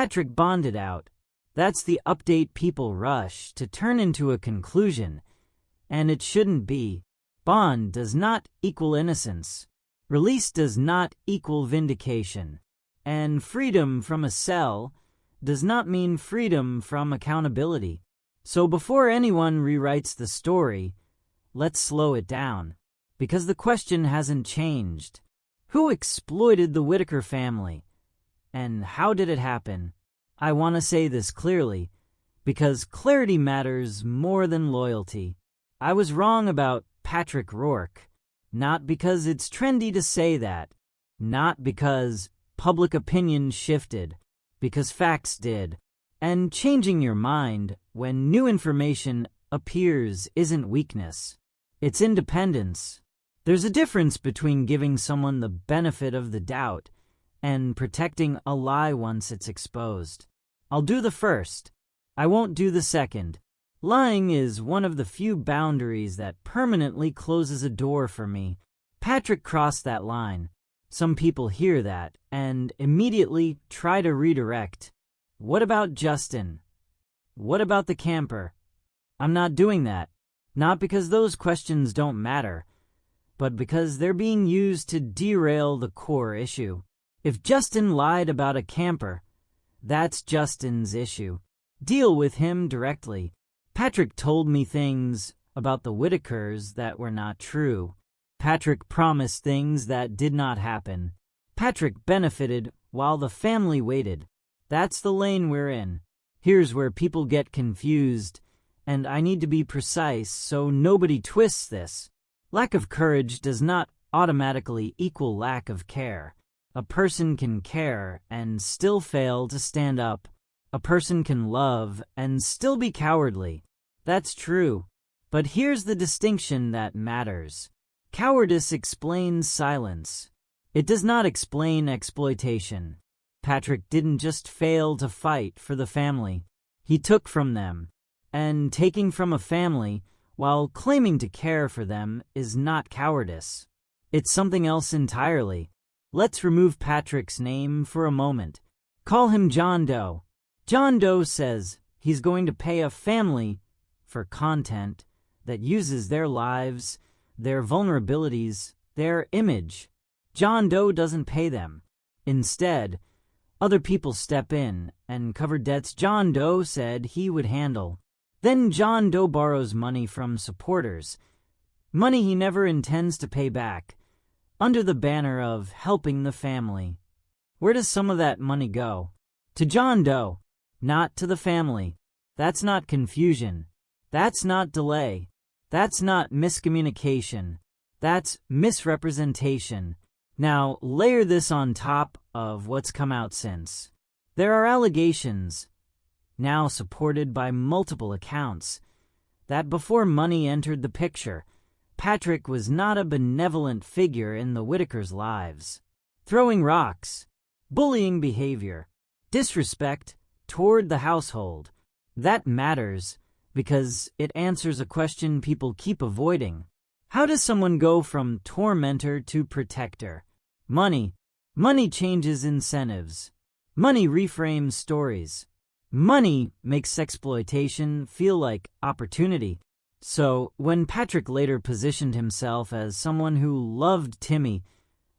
Patrick bonded out. That's the update people rush to turn into a conclusion, and it shouldn't be. Bond does not equal innocence. Release does not equal vindication. And freedom from a cell does not mean freedom from accountability. So before anyone rewrites the story, let's slow it down. Because the question hasn't changed. Who exploited the Whittaker family? And how did it happen? I want to say this clearly, because clarity matters more than loyalty. I was wrong about Patrick Rourke, not because it's trendy to say that, not because public opinion shifted, because facts did. And changing your mind when new information appears isn't weakness. It's independence. There's a difference between giving someone the benefit of the doubt and protecting a lie once it's exposed. I'll do the first. I won't do the second. Lying is one of the few boundaries that permanently closes a door for me. Patrick crossed that line. Some people hear that and immediately try to redirect. What about Justin? What about the camper? I'm not doing that. Not because those questions don't matter, but because they're being used to derail the core issue. If Justin lied about a camper, that's Justin's issue. Deal with him directly. Patrick told me things about the Whittakers that were not true. Patrick promised things that did not happen. Patrick benefited while the family waited. That's the lane we're in. Here's where people get confused, and I need to be precise so nobody twists this. Lack of courage does not automatically equal lack of care. A person can care and still fail to stand up. A person can love and still be cowardly. That's true. But here's the distinction that matters. Cowardice explains silence. It does not explain exploitation. Patrick didn't just fail to fight for the family. He took from them. And taking from a family while claiming to care for them is not cowardice. It's something else entirely. Let's remove Patrick's name for a moment. Call him John Doe. John Doe says he's going to pay a family for content that uses their lives, their vulnerabilities, their image. John Doe doesn't pay them. Instead, other people step in and cover debts John Doe said he would handle. Then John Doe borrows money from supporters, money he never intends to pay back, under the banner of helping the family. Where does some of that money go? To John Doe, not to the family. That's not confusion. That's not delay. That's not miscommunication. That's misrepresentation. Now, layer this on top of what's come out since. There are allegations, now supported by multiple accounts, that before money entered the picture, Patrick was not a benevolent figure in the Whittakers' lives. Throwing rocks, bullying behavior, disrespect toward the household. That matters because it answers a question people keep avoiding. How does someone go from tormentor to protector? Money. Money changes incentives. Money reframes stories. Money makes exploitation feel like opportunity. So, when Patrick later positioned himself as someone who loved Timmy,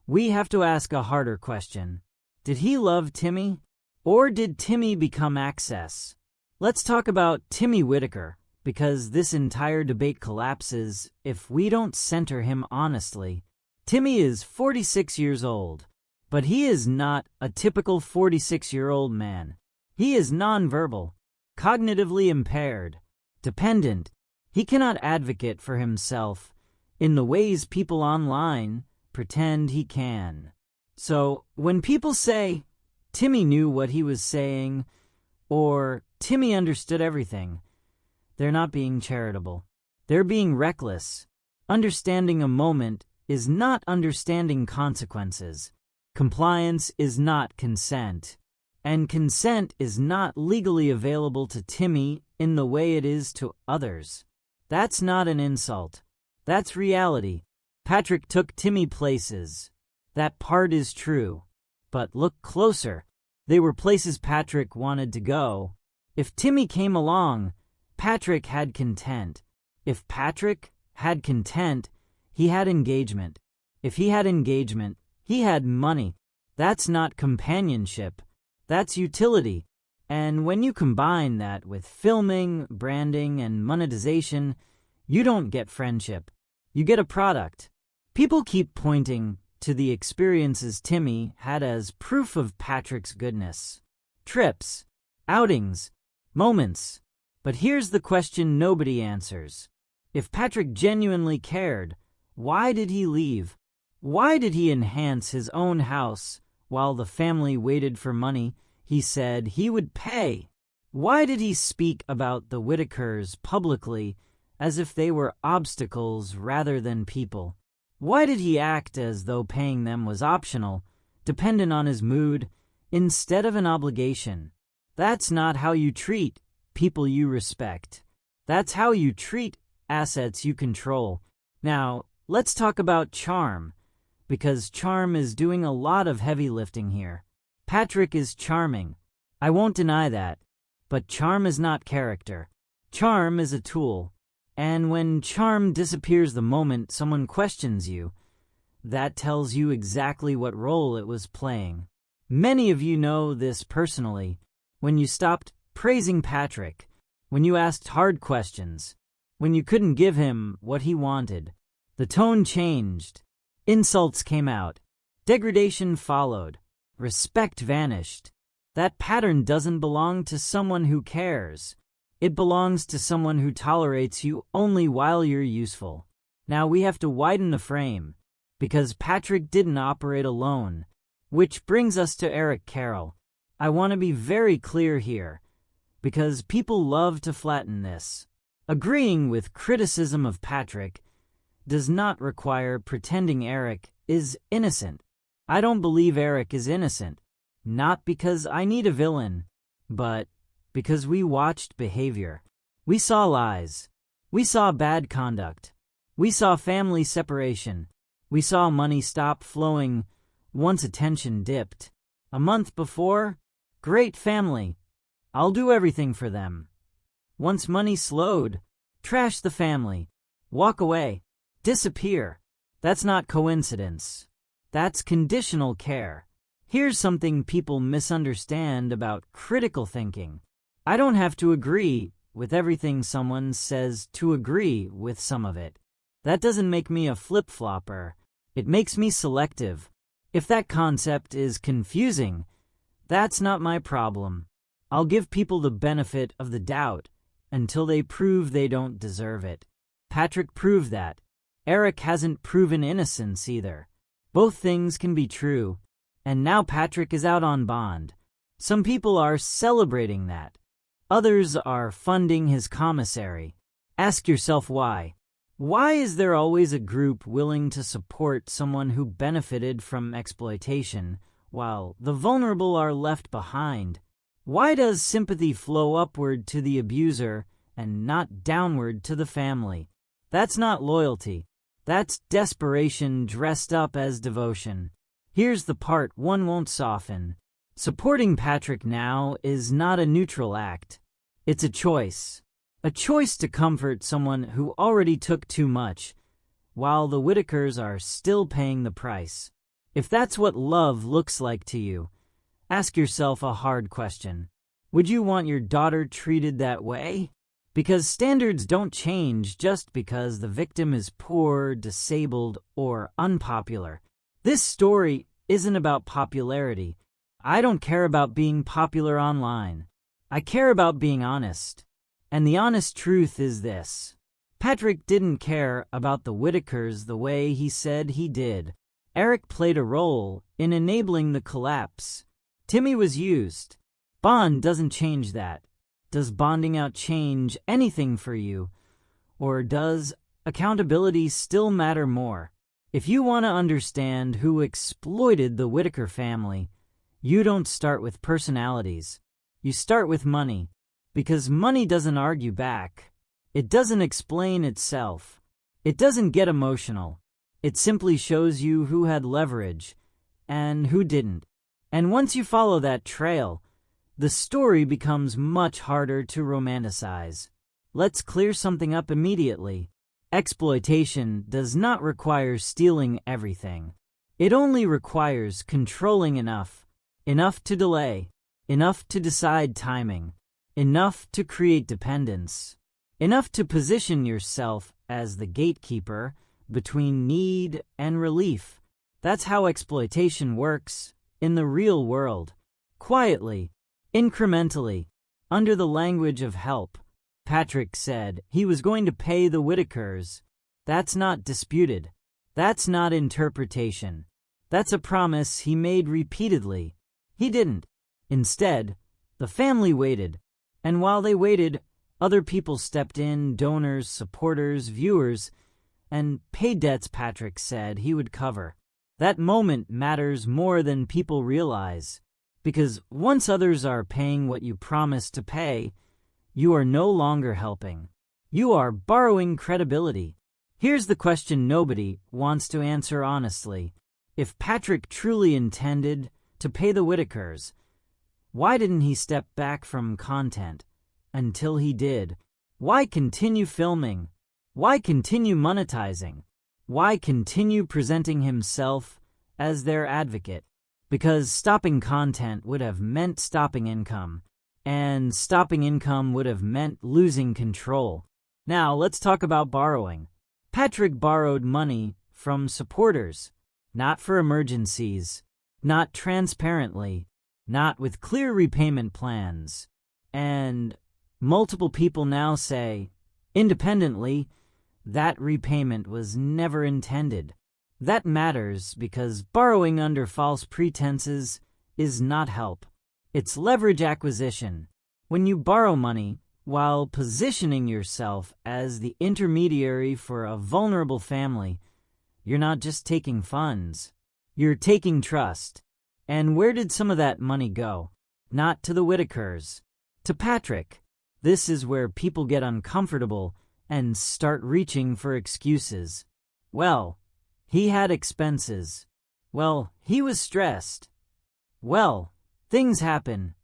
we have to ask a harder question. Did he love Timmy? Or did Timmy become access? Let's talk about Timmy Whittaker, because this entire debate collapses if we don't center him honestly. Timmy is 46 years old, but he is not a typical 46-year-old man. He is nonverbal, cognitively impaired, dependent. He cannot advocate for himself in the ways people online pretend he can. So, when people say, Timmy knew what he was saying, or Timmy understood everything, they're not being charitable. They're being reckless. Understanding a moment is not understanding consequences. Compliance is not consent. And consent is not legally available to Timmy in the way it is to others. That's not an insult. That's reality. Patrick took Timmy places. That part is true. But look closer. They were places Patrick wanted to go. If Timmy came along, Patrick had content. If Patrick had content, he had engagement. If he had engagement, he had money. That's not companionship. That's utility. And when you combine that with filming, branding, and monetization, you don't get friendship. You get a product. People keep pointing to the experiences Timmy had as proof of Patrick's goodness. Trips, outings, moments. But here's the question nobody answers. If Patrick genuinely cared, why did he leave? Why did he enhance his own house while the family waited for money he said he would pay? Why did he speak about the Whittakers publicly as if they were obstacles rather than people? Why did he act as though paying them was optional, dependent on his mood, instead of an obligation? That's not how you treat people you respect. That's how you treat assets you control. Now, let's talk about charm, because charm is doing a lot of heavy lifting here. Patrick is charming. I won't deny that. But charm is not character. Charm is a tool. And when charm disappears the moment someone questions you, that tells you exactly what role it was playing. Many of you know this personally. When you stopped praising Patrick, when you asked hard questions, when you couldn't give him what he wanted, the tone changed. Insults came out. Degradation followed. Respect vanished. That pattern doesn't belong to someone who cares. It belongs to someone who tolerates you only while you're useful. Now we have to widen the frame, because Patrick didn't operate alone. Which brings us to Eric Carroll. I want to be very clear here, because people love to flatten this. Agreeing with criticism of Patrick does not require pretending Eric is innocent. I don't believe Eric is innocent, not because I need a villain, but because we watched behavior. We saw lies. We saw bad conduct. We saw family separation. We saw money stop flowing once attention dipped. A month before, great family. I'll do everything for them. Once money slowed, trash the family. Walk away. Disappear. That's not coincidence. That's conditional care. Here's something people misunderstand about critical thinking. I don't have to agree with everything someone says to agree with some of it. That doesn't make me a flip-flopper. It makes me selective. If that concept is confusing, that's not my problem. I'll give people the benefit of the doubt until they prove they don't deserve it. Patrick proved that. Eric hasn't proven innocence either. Both things can be true, and now Patrick is out on bond. Some people are celebrating that. Others are funding his commissary. Ask yourself why. Why is there always a group willing to support someone who benefited from exploitation, while the vulnerable are left behind? Why does sympathy flow upward to the abuser and not downward to the family? That's not loyalty. That's desperation dressed up as devotion. Here's the part one won't soften. Supporting Patrick now is not a neutral act. It's a choice. A choice to comfort someone who already took too much, while the Whittakers are still paying the price. If that's what love looks like to you, ask yourself a hard question. Would you want your daughter treated that way? Because standards don't change just because the victim is poor, disabled, or unpopular. This story isn't about popularity. I don't care about being popular online. I care about being honest. And the honest truth is this. Patrick didn't care about the Whittakers the way he said he did. Eric played a role in enabling the collapse. Timmy was used. Bond doesn't change that. Does bonding out change anything for you? Or does accountability still matter more? If you want to understand who exploited the Whittaker family, you don't start with personalities. You start with money. Because money doesn't argue back. It doesn't explain itself. It doesn't get emotional. It simply shows you who had leverage and who didn't. And once you follow that trail, the story becomes much harder to romanticize. Let's clear something up immediately. Exploitation does not require stealing everything. It only requires controlling enough to delay, enough to decide timing, enough to create dependence, enough to position yourself as the gatekeeper between need and relief. That's how exploitation works in the real world. Quietly, incrementally, under the language of help. Patrick said he was going to pay the Whittakers. That's not disputed. That's not interpretation. That's a promise he made repeatedly. He didn't. Instead, the family waited. And while they waited, other people stepped in, donors, supporters, viewers, and paid debts Patrick said he would cover. That moment matters more than people realize. Because once others are paying what you promised to pay, you are no longer helping. You are borrowing credibility. Here's the question nobody wants to answer honestly. If Patrick truly intended to pay the Whittakers, why didn't he step back from content until he did? Why continue filming? Why continue monetizing? Why continue presenting himself as their advocate? Because stopping content would have meant stopping income. And stopping income would have meant losing control. Now, let's talk about borrowing. Patrick borrowed money from supporters, not for emergencies, not transparently, not with clear repayment plans. And multiple people now say, independently, that repayment was never intended. That matters because borrowing under false pretenses is not help. It's leverage acquisition. When you borrow money while positioning yourself as the intermediary for a vulnerable family, you're not just taking funds, you're taking trust. And where did some of that money go? Not to the Whittakers, to Patrick. This is where people get uncomfortable and start reaching for excuses. Well, he had expenses. Well, he was stressed. Well, things happen.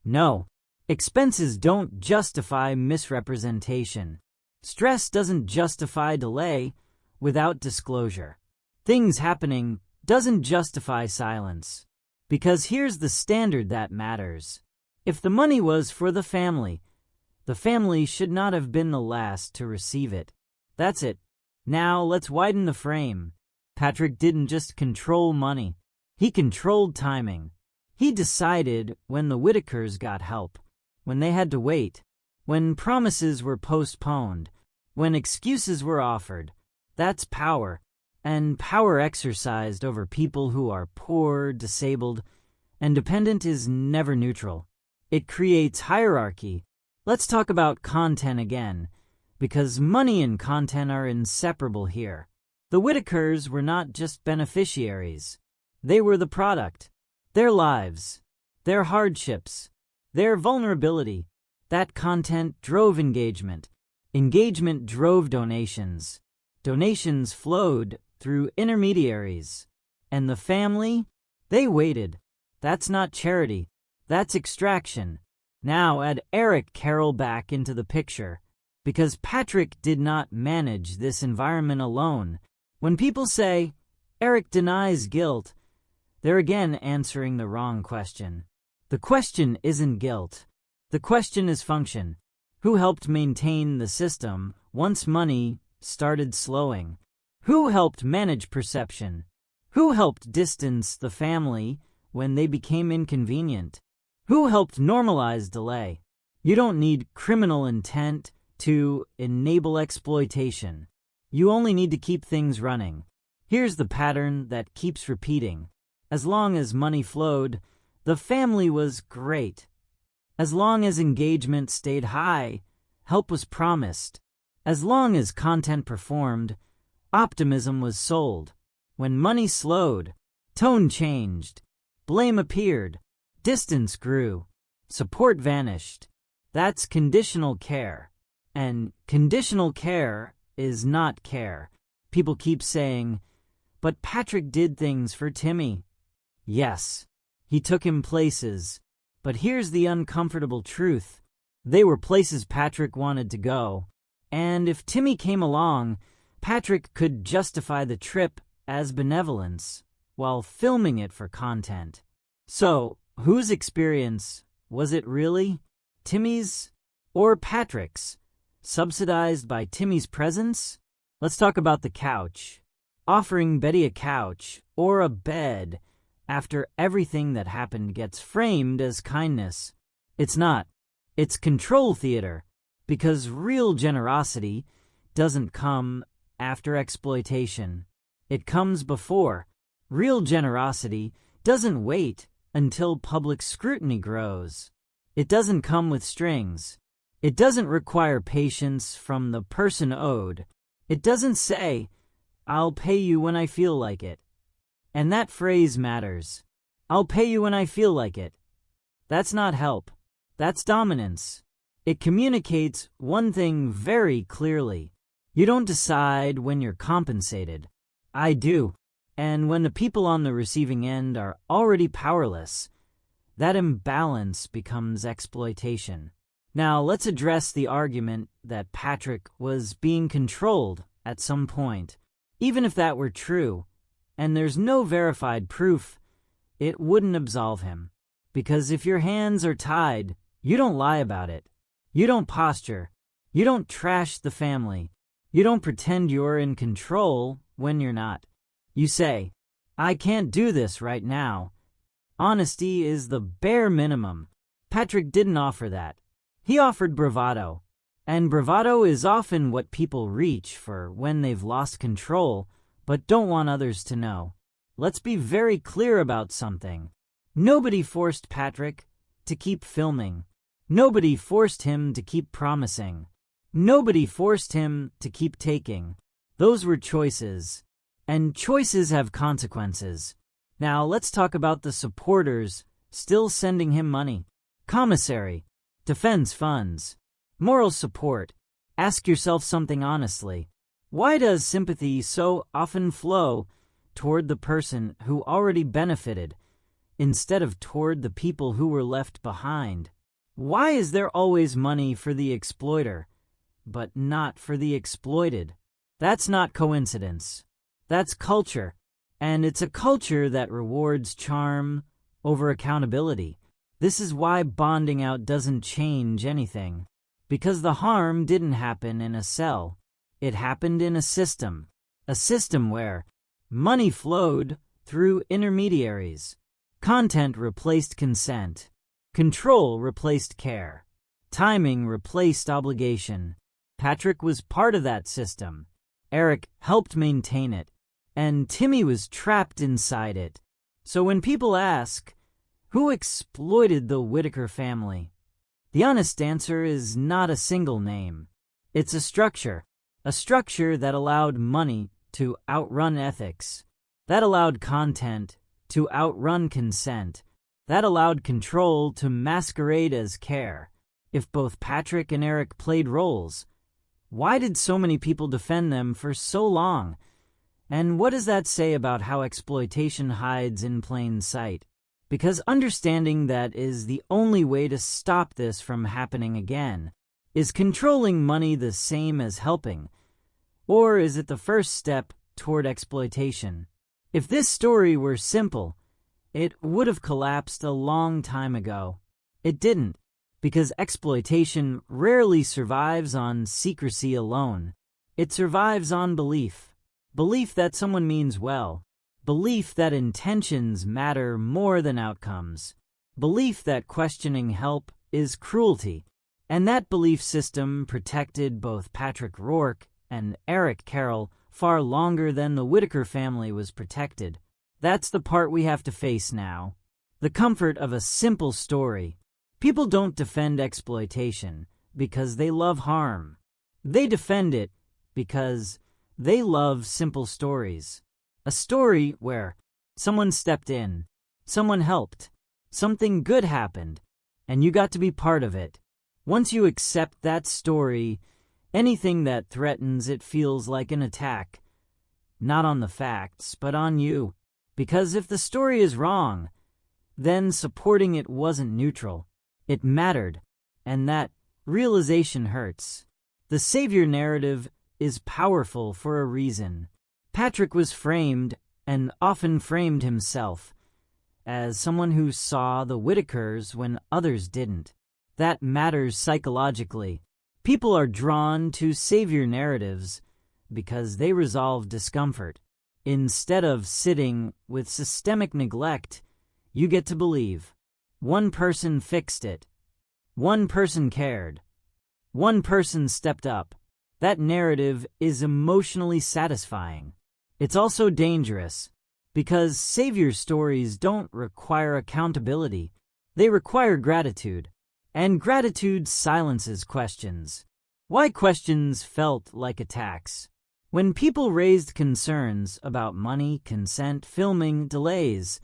No, expenses don't justify misrepresentation. Stress doesn't justify delay without disclosure. Things happening doesn't justify silence. Because here's the standard that matters. If the money was for the family should not have been the last to receive it. That's it. Now let's widen the frame. Patrick didn't just control money. He controlled timing. He decided when the Whittakers got help, when they had to wait, when promises were postponed, when excuses were offered. That's power. And power exercised over people who are poor, disabled, and dependent is never neutral. It creates hierarchy. Let's talk about content again, because money and content are inseparable here. The Whittakers were not just beneficiaries. They were the product. Their lives, their hardships, their vulnerability. That content drove engagement. Engagement drove donations. Donations flowed through intermediaries. And the family, they waited. That's not charity. That's extraction. Now add Eric Carroll back into the picture, because Patrick did not manage this environment alone. When people say, Eric denies guilt, they're again answering the wrong question. The question isn't guilt. The question is function. Who helped maintain the system once money started slowing? Who helped manage perception? Who helped distance the family when they became inconvenient? Who helped normalize delay? You don't need criminal intent to enable exploitation. You only need to keep things running. Here's the pattern that keeps repeating. As long as money flowed, the family was great. As long as engagement stayed high, help was promised. As long as content performed, optimism was sold. When money slowed, tone changed. Blame appeared. Distance grew. Support vanished. That's conditional care. And conditional care is not care. People keep saying, but Patrick did things for Timmy. Yes, He took him places. But here's the uncomfortable truth. They were places Patrick wanted to go. And if Timmy came along, Patrick could justify the trip as benevolence while filming it for content. So, whose experience was it really? Timmy's or Patrick's? Subsidized by Timmy's presence? Let's talk about the couch. Offering Betty a couch or a bed after everything that happened gets framed as kindness. It's not. It's control theater, because real generosity doesn't come after exploitation. It comes before. Real generosity doesn't wait until public scrutiny grows. It doesn't come with strings. It doesn't require patience from the person owed. It doesn't say, "I'll pay you when I feel like it." And that phrase matters. "I'll pay you when I feel like it." That's not help. That's dominance. It communicates one thing very clearly. You don't decide when you're compensated. I do. And when the people on the receiving end are already powerless, that imbalance becomes exploitation. Now, let's address the argument that Patrick was being controlled at some point. Even if that were true, and there's no verified proof, it wouldn't absolve him. Because if your hands are tied, you don't lie about it. You don't posture. You don't trash the family. You don't pretend you're in control when you're not. You say, "I can't do this right now." Honesty is the bare minimum. Patrick didn't offer that. He offered bravado. And bravado is often what people reach for when they've lost control, but don't want others to know. Let's be very clear about something. Nobody forced Patrick to keep filming. Nobody forced him to keep promising. Nobody forced him to keep taking. Those were choices. And choices have consequences. Now let's talk about the supporters still sending him money. Commissary, defense funds, moral support. Ask yourself something honestly. Why does sympathy so often flow toward the person who already benefited instead of toward the people who were left behind? Why is there always money for the exploiter, but not for the exploited? That's not coincidence. That's culture. And it's a culture that rewards charm over accountability. This is why bonding out doesn't change anything. Because the harm didn't happen in a cell. It happened in a system where money flowed through intermediaries. Content replaced consent. Control replaced care. Timing replaced obligation. Patrick was part of that system. Eric helped maintain it. And Timmy was trapped inside it. So when people ask, who exploited the Whittaker family? The honest answer is not a single name. It's a structure that allowed money to outrun ethics, that allowed content to outrun consent, that allowed control to masquerade as care. If both Patrick and Eric played roles, why did so many people defend them for so long? And what does that say about how exploitation hides in plain sight? Because understanding that is the only way to stop this from happening again. Is controlling money the same as helping? Or is it the first step toward exploitation? If this story were simple, it would have collapsed a long time ago. It didn't, because exploitation rarely survives on secrecy alone. It survives on belief. Belief that someone means well. Belief that intentions matter more than outcomes. Belief that questioning help is cruelty. And that belief system protected both Patrick Rourke and Eric Carroll far longer than the Whittaker family was protected. That's the part we have to face now. The comfort of a simple story. People don't defend exploitation because they love harm. They defend it because they love simple stories. A story where someone stepped in, someone helped, something good happened, and you got to be part of it. Once you accept that story, anything that threatens it feels like an attack. Not on the facts, but on you. Because if the story is wrong, then supporting it wasn't neutral. It mattered, and that realization hurts. The savior narrative is powerful for a reason. Patrick was framed, and often framed himself, as someone who saw the Whittakers when others didn't. That matters psychologically. People are drawn to savior narratives because they resolve discomfort. Instead of sitting with systemic neglect, you get to believe. One person fixed it. One person cared. One person stepped up. That narrative is emotionally satisfying. It's also dangerous, because savior stories don't require accountability. They require gratitude. And gratitude silences questions. Why questions felt like attacks? When people raised concerns about money, consent, filming, delays,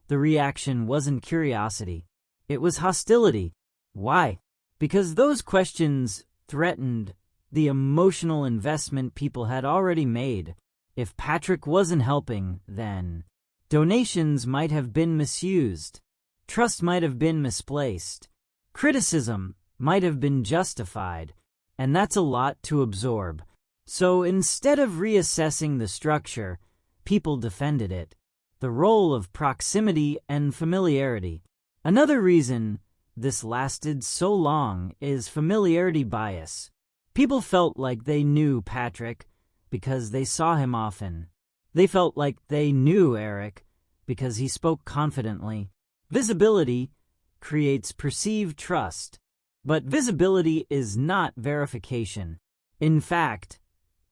the reaction wasn't curiosity. It was hostility. Why? Because those questions threatened the emotional investment people had already made. If Patrick wasn't helping, then donations might have been misused. Trust might have been misplaced. Criticism might have been justified. And that's a lot to absorb. So instead of reassessing the structure, people defended it. The role of proximity and familiarity. Another reason this lasted so long is familiarity bias. People felt like they knew Patrick because they saw him often. They felt like they knew Eric because he spoke confidently. Visibility creates perceived trust, but visibility is not verification. In fact,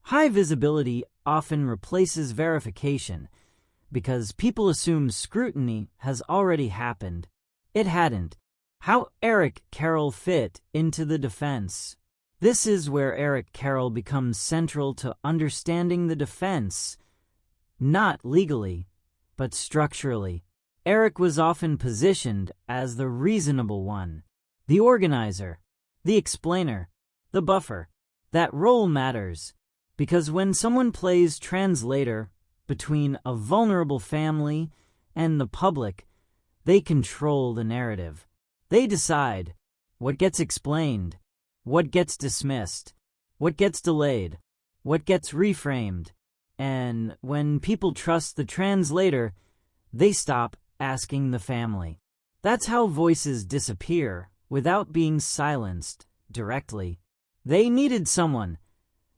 high visibility often replaces verification because people assume scrutiny has already happened. It hadn't. How Eric Carroll fit into the defense. This is where Eric Carroll becomes central to understanding the defense, not legally, but structurally. Eric was often positioned as the reasonable one, the organizer, the explainer, the buffer. That role matters, because when someone plays translator between a vulnerable family and the public, they control the narrative. They decide what gets explained, what gets dismissed, what gets delayed, what gets reframed. And when people trust the translator, they stop asking the family. That's how voices disappear without being silenced directly. They needed someone.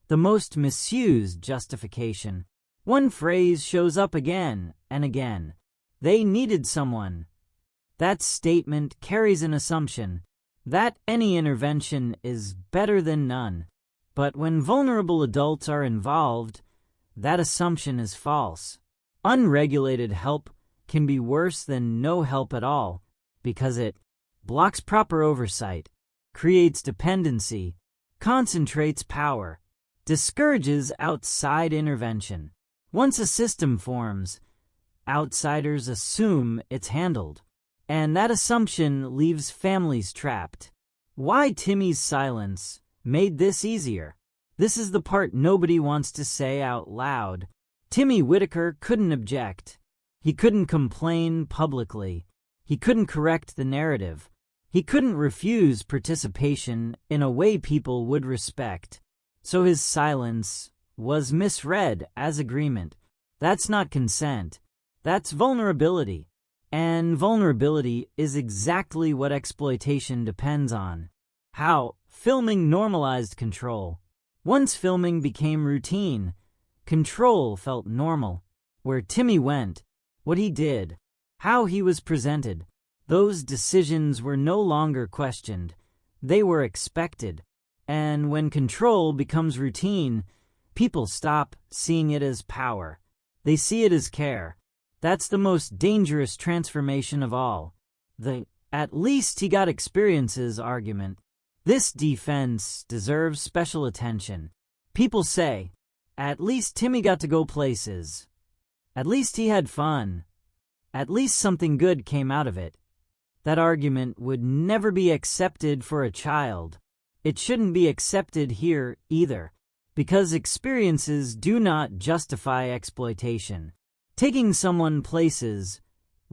The most misused justification. One phrase shows up again and again. They needed someone. That statement carries an assumption that any intervention is better than none. But when vulnerable adults are involved, that assumption is false. Unregulated help can be worse than no help at all because it blocks proper oversight, creates dependency, concentrates power, discourages outside intervention. Once a system forms, outsiders assume it's handled. And that assumption leaves families trapped. Why Timmy's silence made this easier. This is the part nobody wants to say out loud. Timmy Whittaker couldn't object. He couldn't complain publicly. He couldn't correct the narrative. He couldn't refuse participation in a way people would respect. So his silence was misread as agreement. That's not consent. That's vulnerability. And vulnerability is exactly what exploitation depends on. How filming normalized control. Once filming became routine, control felt normal. Where Timmy went, what he did, how he was presented, those decisions were no longer questioned. They were expected. And when control becomes routine, people stop seeing it as power. They see it as care. That's the most dangerous transformation of all. The "at least he got experiences" argument. This defense deserves special attention. People say, at least Timmy got to go places. At least he had fun. At least something good came out of it. That argument would never be accepted for a child. It shouldn't be accepted here either, because experiences do not justify exploitation. Taking someone places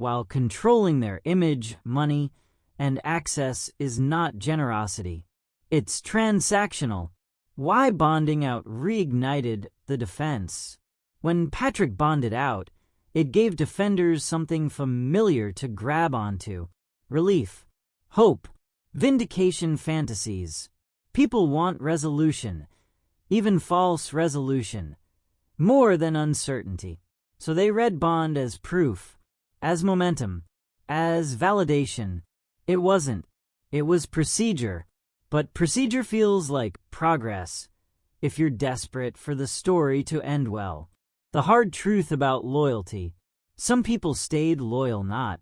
while controlling their image, money, and access is not generosity. It's transactional. Why bonding out reignited the defense? When Patrick bonded out, it gave defenders something familiar to grab onto: relief, hope, vindication fantasies. People want resolution, even false resolution, more than uncertainty. So they read bond as proof, as momentum, as validation. It wasn't. It was procedure. But procedure feels like progress if you're desperate for the story to end well. The hard truth about loyalty: some people stayed loyal not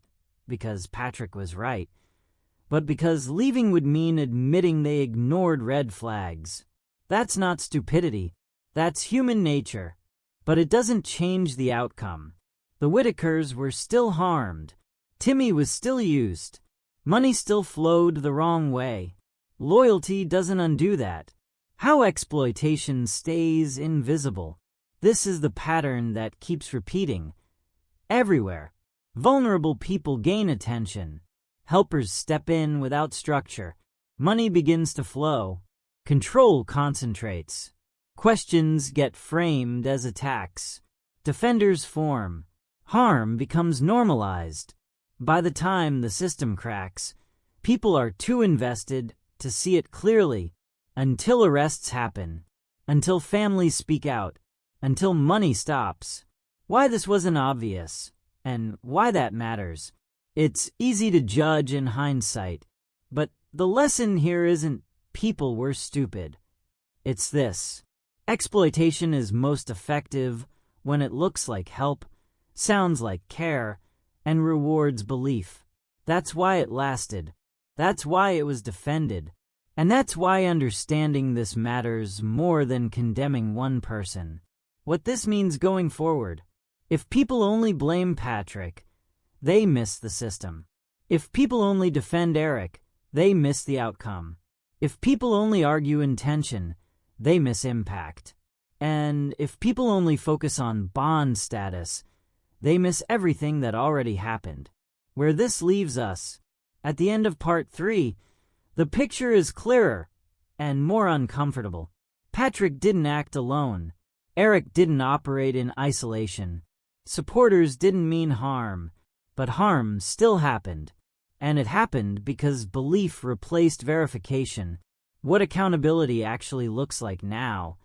because Patrick was right, but because leaving would mean admitting they ignored red flags. That's not stupidity. That's human nature. But it doesn't change the outcome. The Whittakers were still harmed. Timmy was still used. Money still flowed the wrong way. Loyalty doesn't undo that. How exploitation stays invisible. This is the pattern that keeps repeating. Everywhere, vulnerable people gain attention. Helpers step in without structure. Money begins to flow. Control concentrates. Questions get framed as attacks. Defenders form. Harm becomes normalized. By the time the system cracks, people are too invested to see it clearly, until arrests happen, until families speak out, until money stops. Why this wasn't obvious, and why that matters. It's easy to judge in hindsight, but the lesson here isn't people were stupid. It's this: exploitation is most effective when it looks like help, sounds like care, and rewards belief. That's why it lasted. That's why it was defended. And that's why understanding this matters more than condemning one person. What this means going forward: if people only blame Patrick, they miss the system. If people only defend Eric, they miss the outcome. If people only argue intention, they miss impact. And if people only focus on bond status, they miss everything that already happened. Where this leaves us, at the end of part 3, the picture is clearer and more uncomfortable. Patrick didn't act alone. Eric didn't operate in isolation. Supporters didn't mean harm, but harm still happened. And it happened because belief replaced verification. What accountability actually looks like now,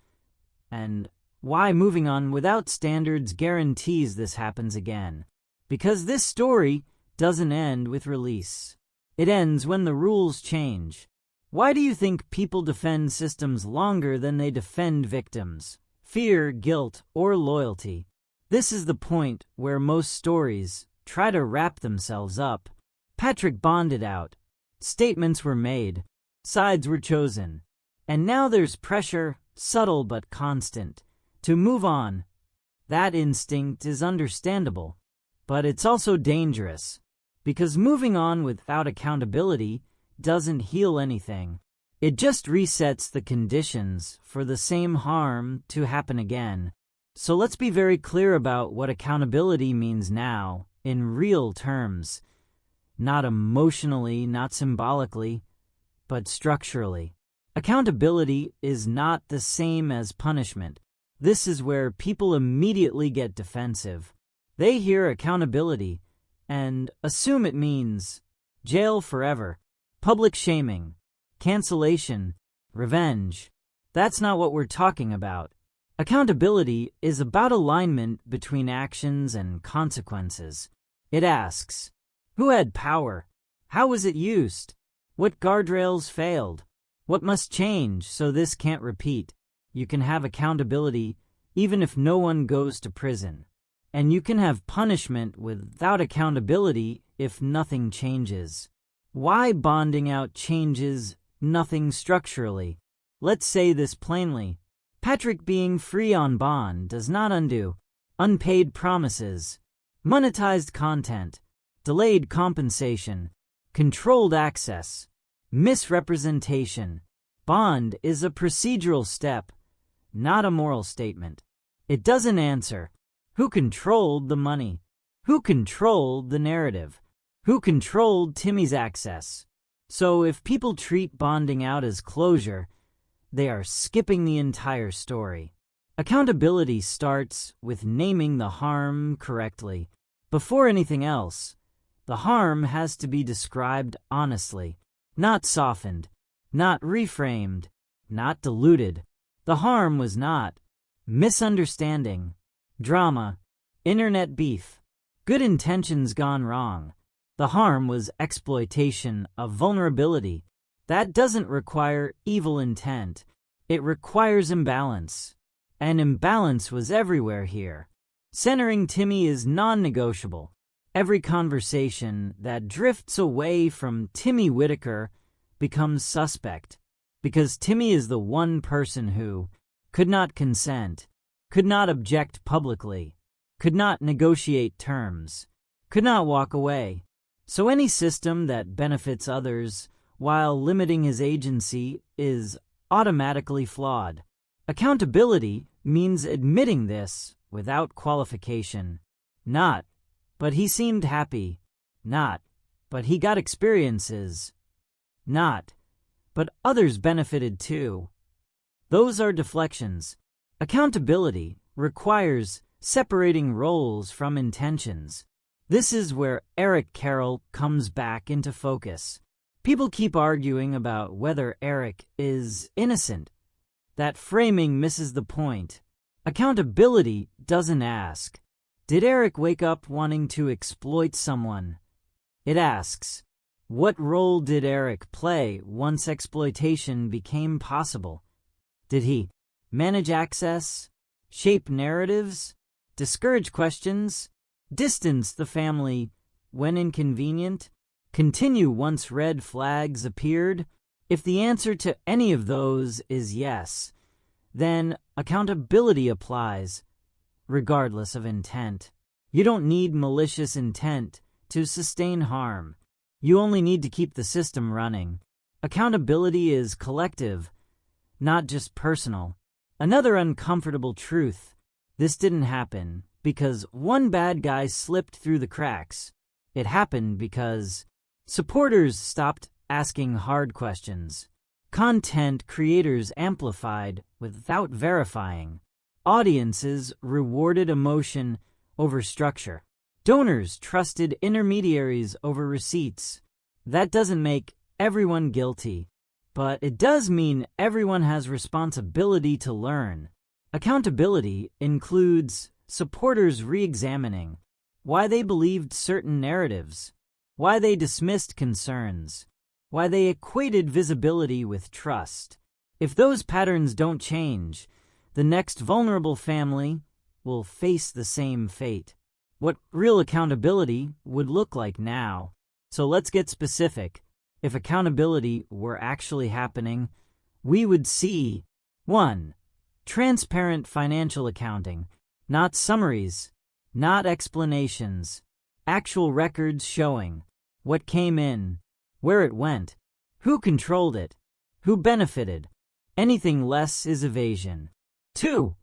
and why moving on without standards guarantees this happens again. Because this story doesn't end with release. It ends when the rules change. Why do you think people defend systems longer than they defend victims? Fear, guilt, or loyalty? This is the point where most stories try to wrap themselves up. Patrick bonded out. Statements were made. Sides were chosen. And now there's pressure, subtle but constant, to move on. That instinct is understandable, but it's also dangerous. Because moving on without accountability doesn't heal anything. It just resets the conditions for the same harm to happen again. So let's be very clear about what accountability means now, in real terms. Not emotionally, not symbolically, but structurally. Accountability is not the same as punishment. This is where people immediately get defensive. They hear accountability and assume it means jail forever, public shaming, cancellation, revenge. That's not what we're talking about. Accountability is about alignment between actions and consequences. It asks, who had power? How was it used? What guardrails failed? What must change so this can't repeat? You can have accountability even if no one goes to prison. And you can have punishment without accountability if nothing changes. Why bonding out changes nothing structurally? Let's say this plainly. Patrick being free on bond does not undo unpaid promises, monetized content, delayed compensation, controlled access, misrepresentation. Bond is a procedural step, not a moral statement. It doesn't answer who controlled the money, Who controlled the narrative? Who controlled Timmy's access? So if people treat bonding out as closure, they are skipping the entire story. Accountability starts with naming the harm correctly. Before anything else, the harm has to be described honestly, not softened, not reframed, not diluted. The harm was not misunderstanding, drama, internet beef, good intentions gone wrong. The harm was exploitation of vulnerability. That doesn't require evil intent. It requires imbalance. And imbalance was everywhere here. Centering Timmy is non-negotiable. Every conversation that drifts away from Timmy Whittaker becomes suspect, because Timmy is the one person who could not consent, could not object publicly, could not negotiate terms, could not walk away. So any system that benefits others while limiting his agency is automatically flawed. Accountability means admitting this without qualification. Not, but he seemed happy. Not, but he got experiences. Not, but others benefited too. Those are deflections. Accountability requires separating roles from intentions. This is where Eric Carroll comes back into focus. People keep arguing about whether Eric is innocent. That framing misses the point. Accountability doesn't ask, did Eric wake up wanting to exploit someone? It asks, what role did Eric play once exploitation became possible? Did he manage access, shape narratives, discourage questions, distance the family when inconvenient, continue once red flags appeared? If the answer to any of those is yes, then accountability applies, regardless of intent. You don't need malicious intent to sustain harm. You only need to keep the system running. Accountability is collective, not just personal. Another uncomfortable truth: this didn't happen because one bad guy slipped through the cracks. It happened because supporters stopped asking hard questions. Content creators amplified without verifying. Audiences rewarded emotion over structure. Donors trusted intermediaries over receipts. That doesn't make everyone guilty, but it does mean everyone has responsibility to learn. Accountability includes supporters re-examining why they believed certain narratives, why they dismissed concerns, why they equated visibility with trust. If those patterns don't change, the next vulnerable family will face the same fate. What real accountability would look like now. So let's get specific. If accountability were actually happening, we would see 1. Transparent financial accounting, not summaries, not explanations, actual records showing what came in, where it went, who controlled it, who benefited. Anything less is evasion. 2.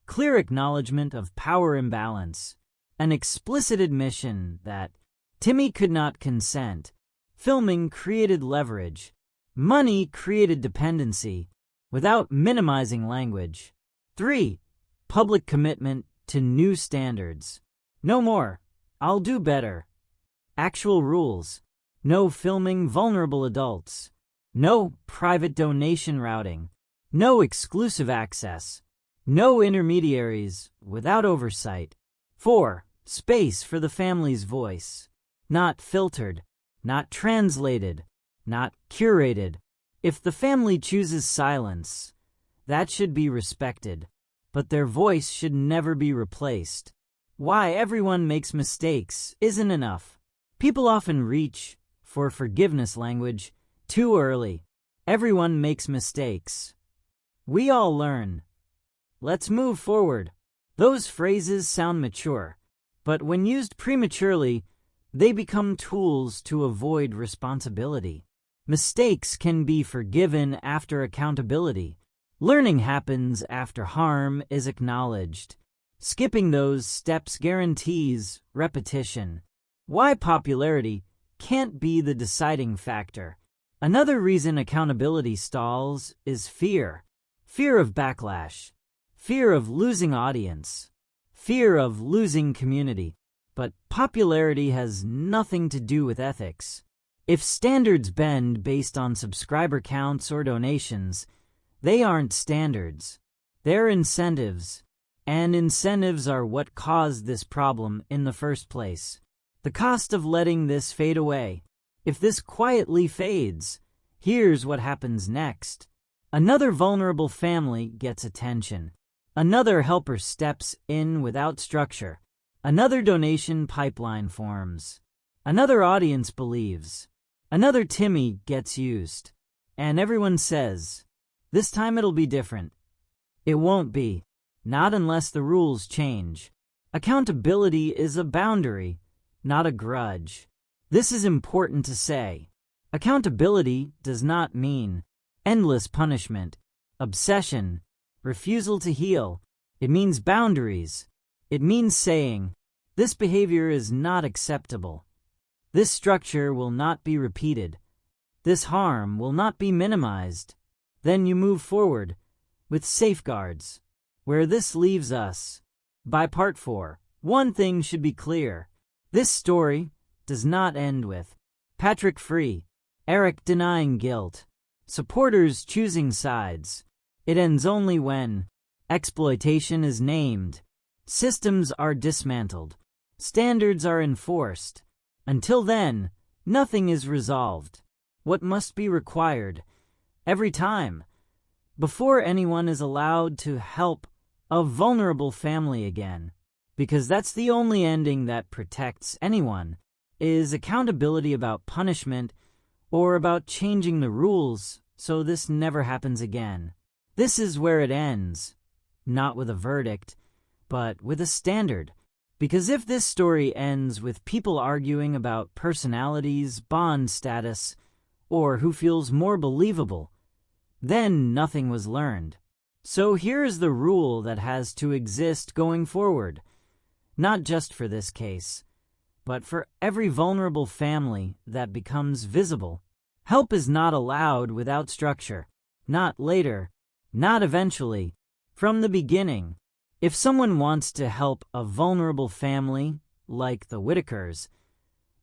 Clear acknowledgement of power imbalance, an explicit admission that Timmy could not consent. Filming created leverage. Money created dependency without minimizing language. 3. Public commitment to new standards. No more. I'll do better. Actual rules. No filming vulnerable adults. No private donation routing. No exclusive access. No intermediaries without oversight. 4. Space for the family's voice. Not filtered, not translated, not curated. If the family chooses silence, that should be respected, but their voice should never be replaced. Why everyone makes mistakes isn't enough. People often reach for forgiveness language too early. Everyone makes mistakes. We all learn. Let's move forward. Those phrases sound mature, but when used prematurely, they become tools to avoid responsibility. Mistakes can be forgiven after accountability. Learning happens after harm is acknowledged. Skipping those steps guarantees repetition. Why popularity can't be the deciding factor. Another reason accountability stalls is fear. Fear of backlash. Fear of losing audience. Fear of losing community. But popularity has nothing to do with ethics. If standards bend based on subscriber counts or donations, they aren't standards. They're incentives. And incentives are what caused this problem in the first place. The cost of letting this fade away. If this quietly fades, here's what happens next. Another vulnerable family gets attention. Another helper steps in without structure. Another donation pipeline forms. Another audience believes. Another Timmy gets used. And everyone says, this time it'll be different. It won't be. Not unless the rules change. Accountability is a boundary, not a grudge. This is important to say. Accountability does not mean endless punishment, obsession, refusal to heal. It means boundaries. It means saying, this behavior is not acceptable. This structure will not be repeated. This harm will not be minimized. Then you move forward with safeguards. Where this leaves us. By part 4, one thing should be clear. This story does not end with Patrick free, Eric denying guilt, supporters choosing sides. It ends only when exploitation is named, systems are dismantled, standards are enforced. Until then, nothing is resolved. What must be required every time before anyone is allowed to help a vulnerable family again, because that's the only ending that protects anyone, is accountability about punishment or about changing the rules so this never happens again. This is where it ends, not with a verdict, but with a standard. Because if this story ends with people arguing about personalities, bond status, or who feels more believable, then nothing was learned. So here is the rule that has to exist going forward, not just for this case, but for every vulnerable family that becomes visible. Help is not allowed without structure, not later, not eventually, from the beginning. If someone wants to help a vulnerable family, like the Whittakers,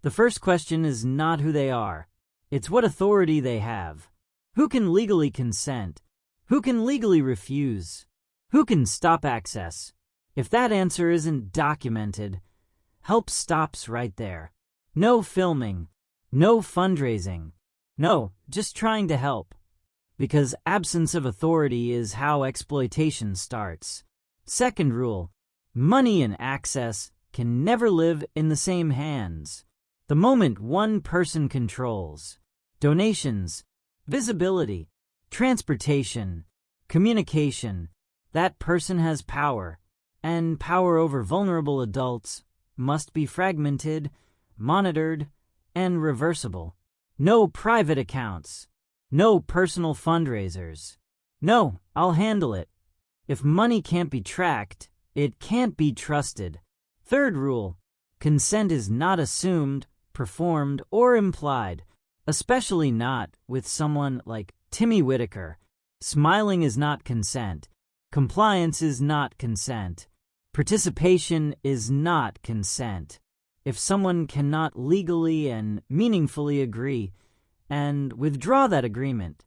the first question is not who they are, it's what authority they have. Who can legally consent? Who can legally refuse? Who can stop access? If that answer isn't documented, help stops right there. No filming, no fundraising, no, just trying to help. Because absence of authority is how exploitation starts. Second rule, money and access can never live in the same hands. The moment one person controls donations, visibility, transportation, communication, that person has power, and power over vulnerable adults must be fragmented, monitored, and reversible. No private accounts, no personal fundraisers. No, I'll handle it. If money can't be tracked, it can't be trusted. Third rule, consent is not assumed, performed, or implied, especially not with someone like Timmy Whittaker. Smiling is not consent. Compliance is not consent. Participation is not consent. If someone cannot legally and meaningfully agree and withdraw that agreement,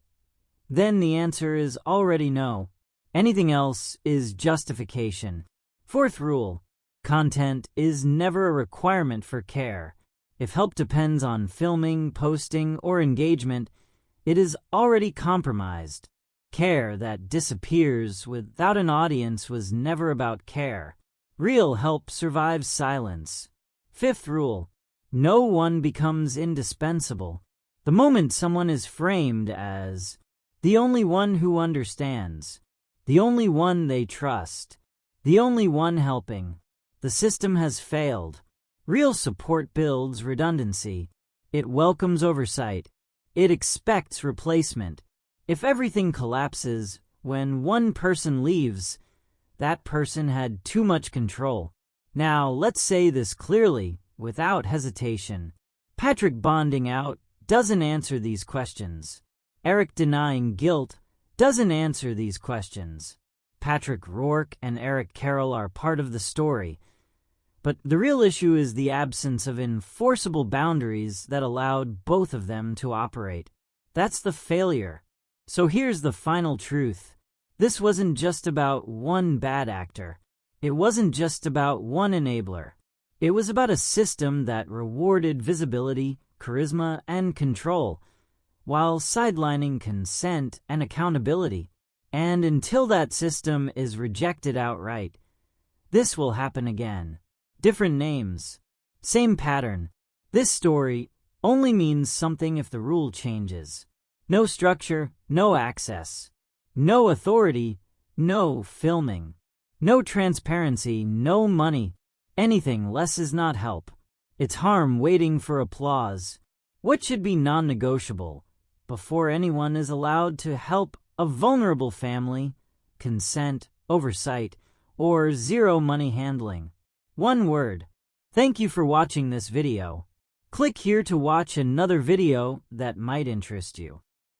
then the answer is already no. Anything else is justification. Fourth rule, content is never a requirement for care. If help depends on filming, posting, or engagement, it is already compromised. Care that disappears without an audience was never about care. Real help survives silence. Fifth rule, no one becomes indispensable. The moment someone is framed as the only one who understands, the only one they trust, the only one helping, the system has failed. Real support builds redundancy. It welcomes oversight. It expects replacement. If everything collapses when one person leaves, that person had too much control. Now, let's say this clearly, without hesitation. Patrick bonding out doesn't answer these questions. Eric denying guilt doesn't answer these questions. Patrick Rourke and Eric Carroll are part of the story, but the real issue is the absence of enforceable boundaries that allowed both of them to operate. That's the failure. So here's the final truth. This wasn't just about one bad actor. It wasn't just about one enabler. It was about a system that rewarded visibility, charisma, and control, while sidelining consent and accountability. And until that system is rejected outright, this will happen again. Different names, same pattern. This story only means something if the rule changes. No structure, no access. No authority, no filming. No transparency, no money. Anything less is not help. It's harm waiting for applause. What should be non-negotiable before anyone is allowed to help a vulnerable family? Consent, oversight, or zero money handling. One word. Thank you for watching this video. Click here to watch another video that might interest you.